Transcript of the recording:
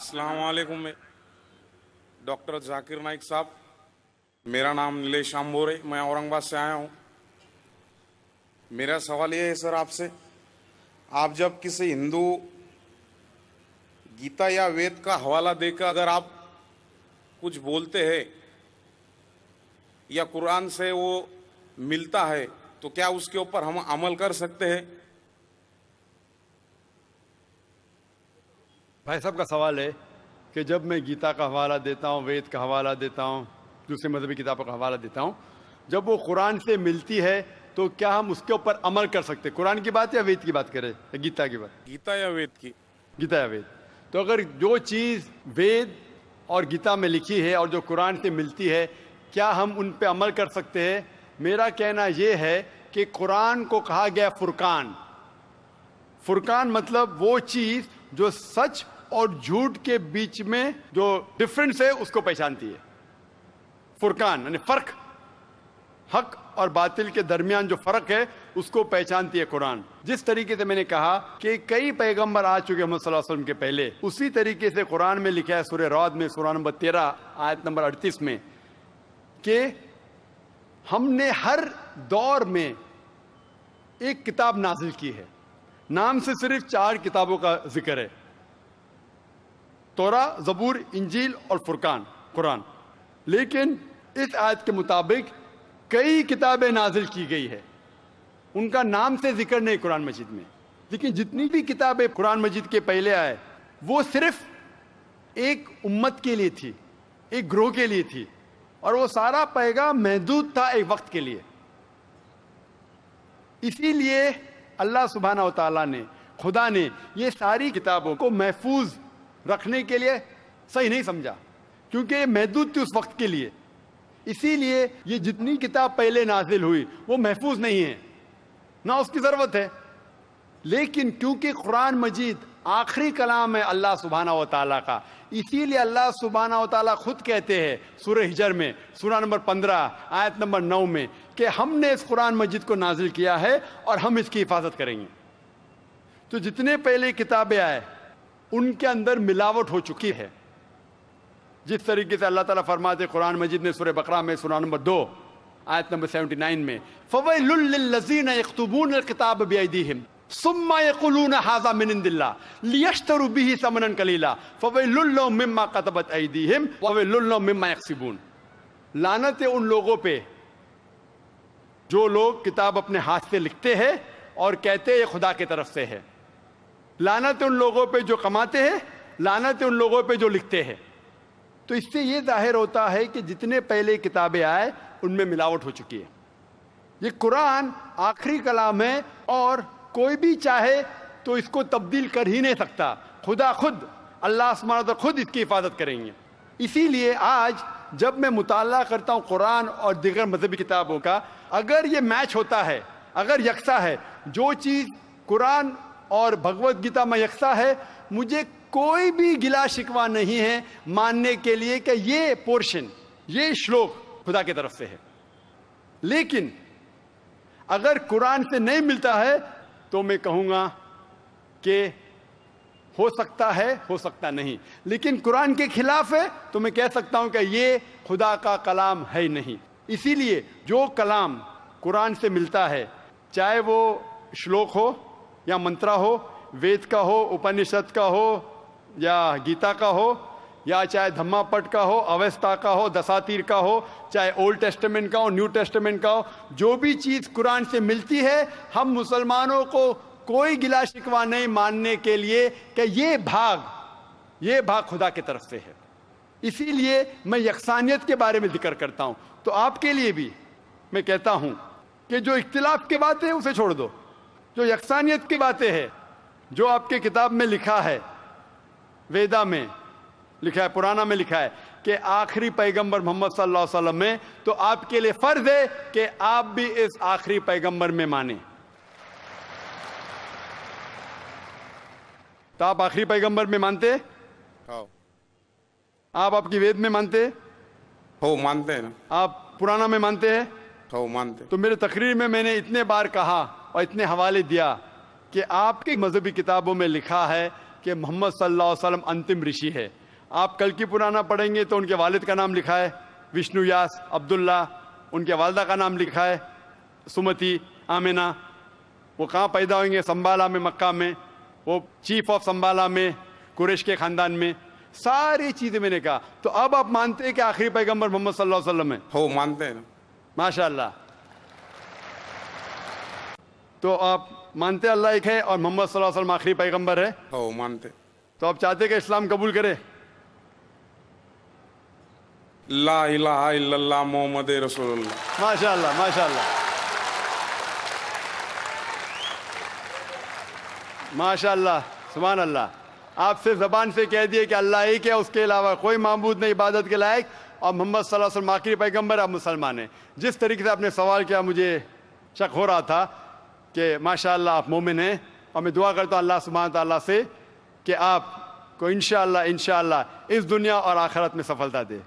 अस्सलाम वालेकुम। डॉक्टर जाकिर नाइक साहब, मेरा नाम नीलेश आंबोर है, मैं औरंगाबाद से आया हूँ। मेरा सवाल ये है सर आपसे, आप जब किसी हिंदू गीता या वेद का हवाला देकर अगर आप कुछ बोलते हैं या कुरान से वो मिलता है तो क्या उसके ऊपर हम अमल कर सकते हैं? भाई साहब का सवाल है कि जब मैं गीता का हवाला देता हूँ, वेद का हवाला देता हूँ, दूसरे मजहबी किताबों का हवाला देता हूँ, जब वो कुरान से मिलती है तो क्या हम उसके ऊपर अमल कर सकते हैं? कुरान की बात या वेद की बात करें या गीता की बात? गीता या वेद की? गीता या वेद। तो अगर जो चीज़ वेद और गीता में लिखी है और जो कुरान से मिलती है, क्या हम उन पे अमल कर सकते हैं? मेरा कहना ये है कि कुरान को कहा गया फुरकान। फुरकान मतलब वो चीज़ जो सच और झूठ के बीच में जो डिफरेंस है उसको पहचानती है। फुरकान यानी फर्क, हक और बातिल के दरमियान जो फर्क है उसको पहचानती है कुरान। जिस तरीके से मैंने कहा कि कई पैगंबर आ चुके मोहम्मद सल्लल्लाहु अलैहि वसल्लम के पहले, उसी तरीके से कुरान में लिखा है सूरह रअद में सूरा नंबर 13 आयत नंबर 38 में कि हमने हर दौर में एक किताब नाजिल की है। नाम से सिर्फ 4 किताबों का जिक्र है, तौरा, जबूर, इंजील और फुरकान, कुरान। लेकिन इस आयत के मुताबिक कई किताबें नाजिल की गई है, उनका नाम से जिक्र नहीं कुरान मजीद में। लेकिन जितनी भी किताबें कुरान मजीद के पहले आए वो सिर्फ एक उम्मत के लिए थी, एक ग्रोह के लिए थी, और वो सारा पैगाम महदूद था एक वक्त के लिए। इसीलिए अल्लाह सुब्हानहू व तआला ने, खुदा ने ये सारी किताबों को महफूज रखने के लिए सही नहीं समझा, क्योंकि ये महदूद थी उस वक्त के लिए। इसीलिए ये जितनी किताब पहले नाजिल हुई वो महफूज नहीं है, ना उसकी ज़रूरत है। लेकिन क्योंकि कुरान मजीद आखिरी कलाम है अल्लाह सुब्हानहू व तआला का, इसीलिए अल्लाह सुब्हानहू व तआला खुद कहते हैं सूरह हिजर में सूरा नंबर 15 आयत नंबर 9 में कि हमने इस कुरान मजीद को नाजिल किया है और हम इसकी हिफाजत करेंगे। तो जितने पहले किताबें आए उनके अंदर मिलावट हो चुकी है। जिस तरीके से अल्लाह ताला फरमाते कुरान मजीद में सूरह बकरा में सूरा नंबर 2 आयत नंबर 79 में, फवैलुल लिल्लज़ीना यक्तुबूनल किताब बिअयदीहिम सुम्मा यक़ूलूना हाज़ा मिन इंदिल्लाह लियश्तरू बिही समनन कलीला फवैलुल लहुम मिम्मा कतबत अयदीहिम ववैलुल लहुम मिम्मा यक्सिबून। लानत है उन लोगों पे जो लोग किताब अपने हाथ से लिखते हैं और कहते हैं ये खुदा की तरफ से है। लानत है उन लोगों पे जो कमाते हैं, लानत है उन लोगों पे जो लिखते हैं। तो इससे ये जाहिर होता है कि जितने पहले किताबें आए उनमें मिलावट हो चुकी है। ये कुरान आखिरी कलाम है और कोई भी चाहे तो इसको तब्दील कर ही नहीं सकता। खुदा खुद, अल्लाह सुब्हानहू व तआला खुद इसकी हिफाजत करेंगे। इसीलिए आज जब मैं मुताला करता हूँ कुरान और दीगर मजहबी किताबों का, अगर ये मैच होता है, अगर यकसा है, जो चीज़ कुरान और भगवत गीता में यकसा है, मुझे कोई भी गिला शिकवा नहीं है मानने के लिए कि ये पोर्शन, ये श्लोक खुदा की तरफ से है। लेकिन अगर कुरान से नहीं मिलता है तो मैं कहूँगा कि हो सकता है, हो सकता नहीं। लेकिन कुरान के खिलाफ है तो मैं कह सकता हूँ कि ये खुदा का कलाम है नहीं। इसीलिए जो कलाम कुरान से मिलता है, चाहे वो श्लोक हो या मंत्रा हो, वेद का हो, उपनिषद का हो या गीता का हो, या चाहे धम्मा पट का हो, अवेस्ता का हो, दसातीर का हो, चाहे ओल्ड टेस्टामेंट का हो, न्यू टेस्टामेंट का हो, जो भी चीज़ कुरान से मिलती है, हम मुसलमानों को कोई गिला शिकवा नहीं मानने के लिए कि ये भाग खुदा की तरफ से है। इसीलिए मैं यकसानियत के बारे में जिक्र करता हूँ। तो आपके लिए भी मैं कहता हूँ कि जो इख्तिलाफ की बातें हैं उसे छोड़ दो, जो यकसानियत की बातें हैं, जो आपके किताब में लिखा है, वेदा में लिखा है, पुराना में लिखा है कि आखिरी पैगंबर मोहम्मद सल्लल्लाहु अलैहि वसल्लम में, तो आपके लिए फर्ज है कि आप भी इस आखिरी पैगंबर में माने। तो आप आखिरी पैगंबर में मानते? आप आपकी वेद में मानते हो? मानते हैं ना। आप पुराना में मानते हैं? हो, मानते। तो मेरे तकरीर में मैंने इतने बार कहा और इतने हवाले दिया कि आपकी मजहबी किताबों में लिखा है کہ محمد صلی اللہ علیہ وسلم انتم رشی ہے. آپ کل کی پرانا پڑھیں گے تو ان کے والد کا نام لکھا ہے وشنو یاس عبداللہ، ان کے والدہ کا نام لکھا ہے سمتی آمینہ. وہ کہاں پیدا ہوئیں گے؟ سنبالا میں، مکہ میں. وہ چیف آف سنبالا میں، قریش کے خاندان میں. ساری چیزیں میں نے کہا. تو اب آپ مانتے ہیں کہ آخری پیغمبر محمد صلی اللہ علیہ وسلم ہے؟ ہو مانتے ہیں نا. ماشاء اللہ. تو آپ مانتے اللہ ایک ہے اور محمد صلی اللہ علیہ وسلم آخری پیغمبر ہے؟ ہو مانتے. تو آپ چاہتے کہ اسلام قبول کرے؟ لا الہ الا اللہ محمد رسول اللہ. ماشاء اللہ، ماشاء اللہ، ماشاء اللہ، سبحان اللہ. آپ سے زبان سے کہہ دیے کہ اللہ ایک ہے، اس کے علاوہ کوئی معبود نہیں عبادت کے لائق، اور محمد صلی اللہ علیہ وسلم آخری پیغمبر، آپ مسلمان ہیں. جس طریقے سے آپ نے سوال کیا مجھے شک ہو رہا تھا کہ ماشاء اللہ آپ مومن ہیں، اور میں دعا کرتا ہوں اللہ سبحانہ تعالیٰ سے کہ آپ کو انشاءاللہ اس دنیا اور آخرت میں سفلتا دے.